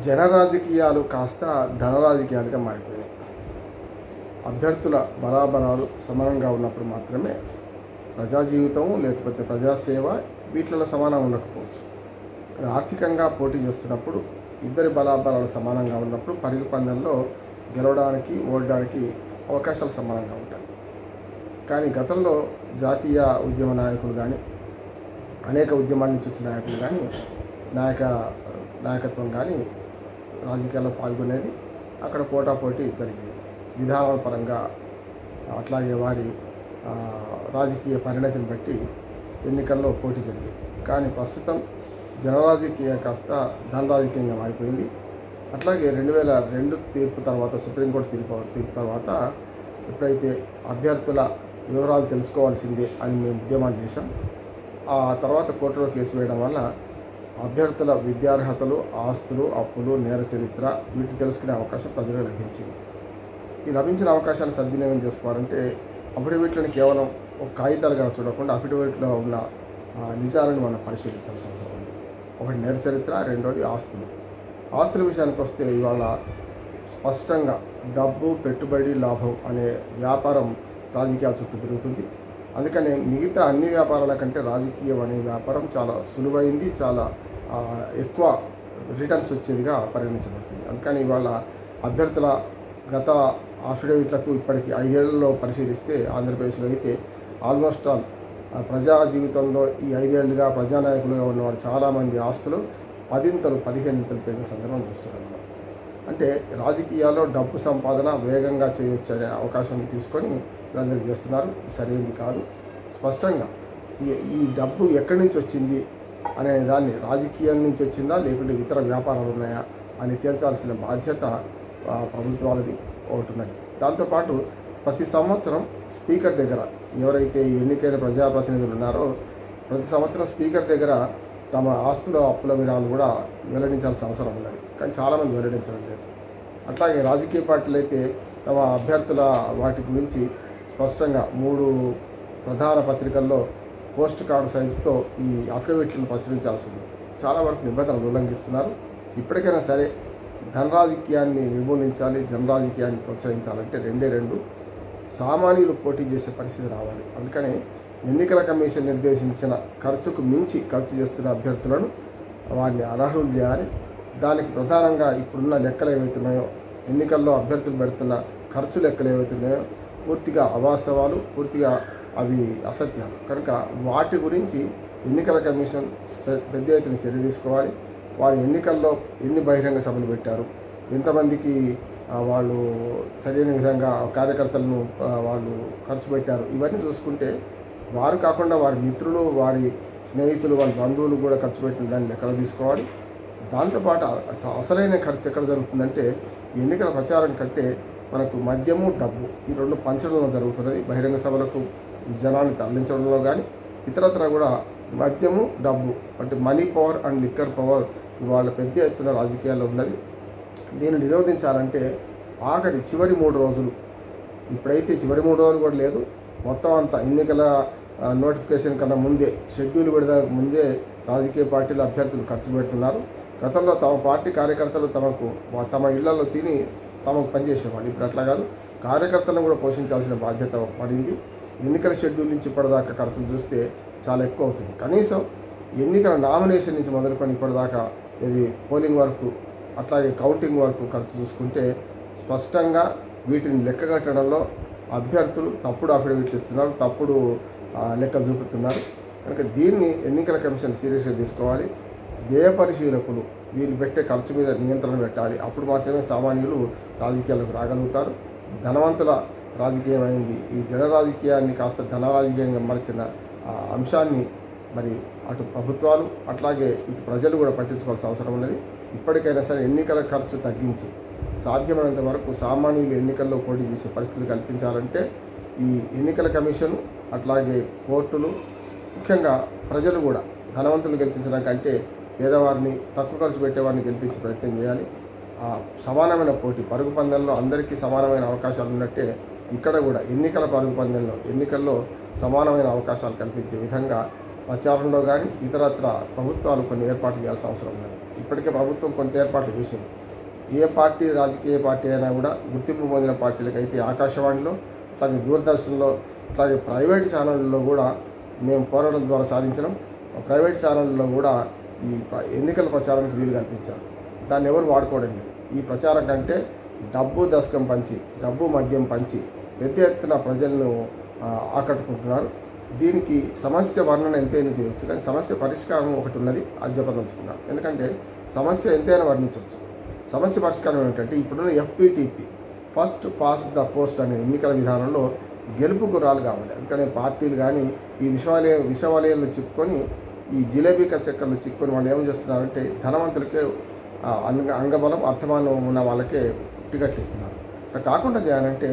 జన రాజకీయాలు కాస్త ధన రాజకీయాలుగా మారిపోయినాయి. అభ్యర్థుల బలాబలాలు సమానంగా ఉన్నప్పుడు మాత్రమే ప్రజా జీవితం లేకపోతే ప్రజాసేవ వీటిలో సమానం ఉండకపోవచ్చు. ఆర్థికంగా పోటీ చేస్తున్నప్పుడు ఇద్దరి బలాబలాలు సమానంగా ఉన్నప్పుడు పరుగు పందెంలో గెలవడానికి ఓడడానికి అవకాశాలు సమానంగా ఉంటాయి. కానీ గతంలో జాతీయ ఉద్యమ నాయకులు కానీ అనేక ఉద్యమాల నుంచి వచ్చిన నాయకులు కానీ నాయకత్వం కానీ రాజకీయాల్లో పాల్గొనేది. అక్కడ పోటాపోటీ జరిగేది విధానాల పరంగా. అట్లాగే వారి రాజకీయ పరిణతిని బట్టి ఎన్నికల్లో పోటీ జరిగేది. కానీ ప్రస్తుతం జనరాజకీయం కాస్త ధన రాజకీయంగా మారిపోయింది. అట్లాగే 2002 తీర్పు తర్వాత, సుప్రీంకోర్టు తీర్పు తర్వాత ఎప్పుడైతే అభ్యర్థుల వివరాలు తెలుసుకోవాల్సిందే అని మేము ఉద్యమాలు చేశాం, ఆ తర్వాత కోర్టులో కేసు వేయడం వల్ల అభ్యర్థుల విద్యార్హతలు, ఆస్తులు, అప్పులు, నేర చరిత్ర వీటి తెలుసుకునే అవకాశం ప్రజలకు లభించింది. ఈ లభించిన అవకాశాన్ని సద్వినియోగం చేసుకోవాలంటే అఫిడవిట్లను కేవలం ఒక కాగితాలుగా చూడకుండా అఫిడవిట్లో ఉన్న నిజాలను మనం పరిశీలించాల్సిన అవసరం ఉంది. ఒకటి నేర చరిత్ర, రెండోది ఆస్తులు. ఆస్తుల విషయానికి వస్తే ఇవాళ స్పష్టంగా డబ్బు, పెట్టుబడి, లాభం అనే వ్యాపారం రాజకీయాల చుట్టూ తిరుగుతుంది. అందుకని మిగతా అన్ని వ్యాపారాల కంటే రాజకీయం అనే వ్యాపారం చాలా సులువైంది, చాలా ఎక్కువ రిటర్న్స్ వచ్చేదిగా పరిగణించబడుతుంది. అందుకని ఇవాళ అభ్యర్థుల గత అఫిడవిట్లకు ఇప్పటికి 5 ఏళ్లలో పరిశీలిస్తే ఆంధ్రప్రదేశ్లో అయితే ఆల్మోస్ట్ ఆల్ ప్రజా జీవితంలో ఈ 5 ఏళ్లుగా ప్రజానాయకులుగా ఉన్నవారు చాలామంది ఆస్తులు 10 15 పెరిగిన సందర్భం చూస్తున్నాం. అంటే రాజకీయాల్లో డబ్బు సంపాదన వేగంగా చేయవచ్చు అనే అవకాశం తీసుకొని వీళ్ళందరూ చేస్తున్నారు. సరైనది కాదు. స్పష్టంగా ఈ డబ్బు ఎక్కడి నుంచి వచ్చింది అనే దాన్ని రాజకీయం నుంచి వచ్చిందా లేకుంటే ఇతర వ్యాపారాలు ఉన్నాయా అని తేల్చాల్సిన బాధ్యత ప్రభుత్వాలది ఒకటి ఉన్నది. దాంతోపాటు ప్రతి సంవత్సరం స్పీకర్ దగ్గర ఎవరైతే ఎన్నికైన ప్రజాప్రతినిధులు ఉన్నారో ప్రతి సంవత్సరం స్పీకర్ దగ్గర తమ ఆస్తుల అప్పుల వివరాలు కూడా వెల్లడించాల్సిన అవసరం ఉన్నది. కానీ చాలామంది వెల్లడించడం లేదు. అట్లాగే రాజకీయ పార్టీలు అయితే తమ అభ్యర్థుల వాటి గురించి స్పష్టంగా 3 ప్రధాన పత్రికల్లో పోస్ట్ కార్డు సైజుతో ఈ అఫిడవిట్లను ప్రచురించాల్సి ఉంది. చాలా వరకు నిబంధనలు ఉల్లంఘిస్తున్నారు. ఇప్పటికైనా సరే ధన రాజకీయాన్ని నిర్మూలించాలి, జన రాజకీయాన్ని ప్రోత్సహించాలంటే 2 సామాన్యులు పోటీ చేసే పరిస్థితి రావాలి. అందుకని ఎన్నికల కమిషన్ నిర్దేశించిన ఖర్చుకు మించి ఖర్చు చేస్తున్న అభ్యర్థులను వారిని అర్హులు చేయాలి. దానికి ప్రధానంగా ఇప్పుడున్న లెక్కలు ఏవైతున్నాయో, ఎన్నికల్లో అభ్యర్థులు పెడుతున్న ఖర్చు లెక్కలు ఏవైతున్నాయో పూర్తిగా అవాస్తవాలు, పూర్తిగా అవి అసత్యాలు. కనుక వాటి గురించి ఎన్నికల కమిషన్ పెద్ద ఎత్తున చర్య తీసుకోవాలి. వారు ఎన్నికల్లో ఎన్ని బహిరంగ సభలు పెట్టారు, ఎంతమందికి వాళ్ళు సరైన విధంగా కార్యకర్తలను వాళ్ళు ఖర్చు పెట్టారు, ఇవన్నీ చూసుకుంటే వారు కాకుండా వారి మిత్రులు, వారి స్నేహితులు, వాళ్ళ బంధువులు కూడా ఖర్చు పెట్టిన దాన్ని లెక్కలు తీసుకోవాలి. దాంతోపాటు అసలైన ఖర్చు ఎక్కడ జరుగుతుందంటే ఎన్నికల ప్రచారం కంటే మనకు మద్యము, డబ్బు ఈ 2 పంచడంలో జరుగుతున్నది. బహిరంగ సభలకు జనాన్ని తరలించడంలో కానీ ఇతరత్ర కూడా మద్యము, డబ్బు అంటే money power and liquor power ఇవాళ పెద్ద ఎత్తున రాజకీయాల్లో ఉన్నది. దీన్ని నిరోధించాలంటే చివరి 3 రోజులు, ఇప్పుడైతే చివరి 3 రోజులు కూడా లేదు, మొత్తం అంతా ఎన్నికల నోటిఫికేషన్ కన్నా ముందే, షెడ్యూల్ విడుదల ముందే రాజకీయ పార్టీలు అభ్యర్థులు ఖర్చు పెడుతున్నారు. గతంలో తమ పార్టీ కార్యకర్తలు తమ ఇళ్లలో తిని తమకు పనిచేసేవాళ్ళు. ఇప్పుడు అట్లా కాదు, కార్యకర్తలను కూడా పోషించాల్సిన బాధ్యత పడింది. ఎన్నికల షెడ్యూల్ నుంచి ఇప్పటిదాకా ఖర్చులు చూస్తే చాలా ఎక్కువ అవుతుంది. కనీసం ఎన్నికల నామినేషన్ నుంచి మొదలుకొని ఇప్పటిదాకా ఇది పోలింగ్ వరకు, అట్లాగే కౌంటింగ్ వరకు ఖర్చు చూసుకుంటే స్పష్టంగా వీటిని లెక్కగట్టడంలో అభ్యర్థులు తప్పుడు అఫిడవిట్లు ఇస్తున్నారు, తప్పుడు లెక్క చూపుతున్నారు. కనుక దీన్ని ఎన్నికల కమిషన్ సీరియస్గా తీసుకోవాలి. వ్యయ పరిశీలకులు వీళ్ళు పెట్టే ఖర్చు మీద నియంత్రణ పెట్టాలి. అప్పుడు మాత్రమే సామాన్యులు రాజకీయాలకు రాగలుగుతారు. ధనవంతుల రాజకీయం అయింది. ఈ జన రాజకీయాన్ని కాస్త ధన రాజకీయంగా మరిచిన అంశాన్ని మరి అటు ప్రభుత్వాలు అట్లాగే ఇటు ప్రజలు కూడా పట్టించుకోవాల్సిన అవసరం ఉన్నది. ఇప్పటికైనా సరే ఎన్నికల ఖర్చు తగ్గించి సాధ్యమైనంత వరకు సామాన్యులు ఎన్నికల్లో పోటీ చేసే పరిస్థితులు కల్పించాలంటే ఈ ఎన్నికల కమిషన్ అట్లాగే కోర్టులు, ముఖ్యంగా ప్రజలు కూడా ధనవంతులు గెలిపించడం కంటే పేదవారిని, తక్కువ ఖర్చు పెట్టేవారిని గెలిపించే ప్రయత్నం చేయాలి. సమానమైన పోటీ, పరుగు పందెంలో అందరికీ సమానమైన అవకాశాలు ఉన్నట్టే ఇక్కడ కూడా ఎన్నికల పరుగు పందెంలో, ఎన్నికల్లో సమానమైన అవకాశాలు కల్పించే విధంగా ప్రచారంలో కానీ ఇతరత్ర ప్రభుత్వాలు కొన్ని ఏర్పాట్లు చేయాల్సిన అవసరం ఉన్నది. ఇప్పటికే ప్రభుత్వం కొంత ఏర్పాట్లు చేసింది. ఏ పార్టీ రాజకీయ పార్టీ అయినా కూడా గుర్తింపు పొందిన పార్టీలకైతే ఆకాశవాణిలో, అట్లాగే దూరదర్శన్లో, అట్లాగే ప్రైవేట్ ఛానళ్ళలో కూడా మేము పోరాటం ద్వారా సాధించడం. ప్రైవేట్ ఛానళ్ళలో కూడా ఈ ఎన్నికల ప్రచారానికి వీలు కల్పించారు. దాన్ని ఎవరు వాడుకోవడం లేదు. ఈ ప్రచారం కంటే డబ్బు దశకం పంచి, డబ్బు మద్యం పంచి పెద్ద ఎత్తున ప్రజలను ఆకట్టుకుంటున్నారు. దీనికి సమస్య వర్ణన ఎంతైనా చేయవచ్చు, కానీ సమస్య పరిష్కారం ఒకటి ఉన్నది, అది చెప్పదలుచుకున్నాను. ఎందుకంటే సమస్య ఎంతైనా వర్ణించవచ్చు. సమస్య పరిష్కారం ఏంటంటే ఇప్పుడున్న FPTP, first pass the post అనే ఎన్నికల విధానంలో గెలుపు గుర్రాలు కావాలి. అందుకనే పార్టీలు కానీ ఈ విషవలయంలో చిక్కుకొని, ఈ జిలేబీ చక్కర్లు చిక్కుకొని వాళ్ళు ఏం చేస్తున్నారంటే ధనవంతులకే అంగబలం అర్థమానం ఉన్న వాళ్ళకే టికెట్లు ఇస్తున్నారు. అట్లా కాకుండా చేయాలంటే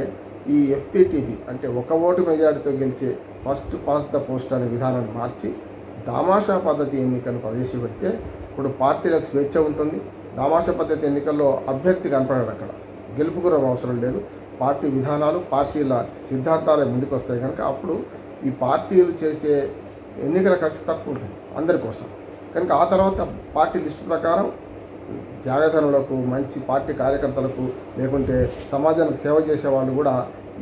ఈ FPTP అంటే ఒక ఓటు మెజారిటీతో గెలిచే ఫస్ట్ పాస్ ద పోస్ట్ అనే విధానాన్ని మార్చి దామాషా పద్ధతి ఎన్నికలు ప్రవేశపెడితే ఇప్పుడు పార్టీలకు స్వేచ్ఛ ఉంటుంది. దామాషా పద్ధతి ఎన్నికల్లో అభ్యర్థి కనపడాడు, అక్కడ గెలుపు గుర్రం అవసరం లేదు. పార్టీ విధానాలు, పార్టీల సిద్ధాంతాలే ముందుకు వస్తాయి కనుక అప్పుడు ఈ పార్టీలు చేసే ఎన్నికల ఖర్చు తక్కువ ఉంటుంది అందరి కోసం. కనుక ఆ తర్వాత పార్టీ లిస్టు ప్రకారం త్యాగధనులకు, మంచి పార్టీ కార్యకర్తలకు, లేకుంటే సమాజానికి సేవ చేసే వాళ్ళు కూడా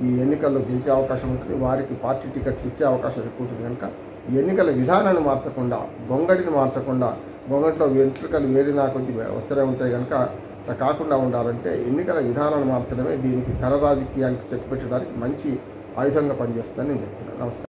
ఈ ఎన్నికల్లో గెలిచే అవకాశం ఉంటుంది. వారికి పార్టీ టికెట్లు ఇచ్చే అవకాశం ఎక్కువ ఉంటుంది. కనుక ఈ ఎన్నికల విధానాన్ని మార్చకుండా, గొంగడిని మార్చకుండా, గొంగట్లో వెంట్రుకలు వేరినా కొద్ది వస్తూనే ఉంటాయి కనుక అట్లా కాకుండా ఉండాలంటే ఎన్నికల విధానాన్ని మార్చడమే దీనికి ధన రాజకీయానికి చెక్ పెట్టడానికి మంచి ఆయుధంగా పనిచేస్తుందని నేను చెప్తున్నాను. నమస్కారం.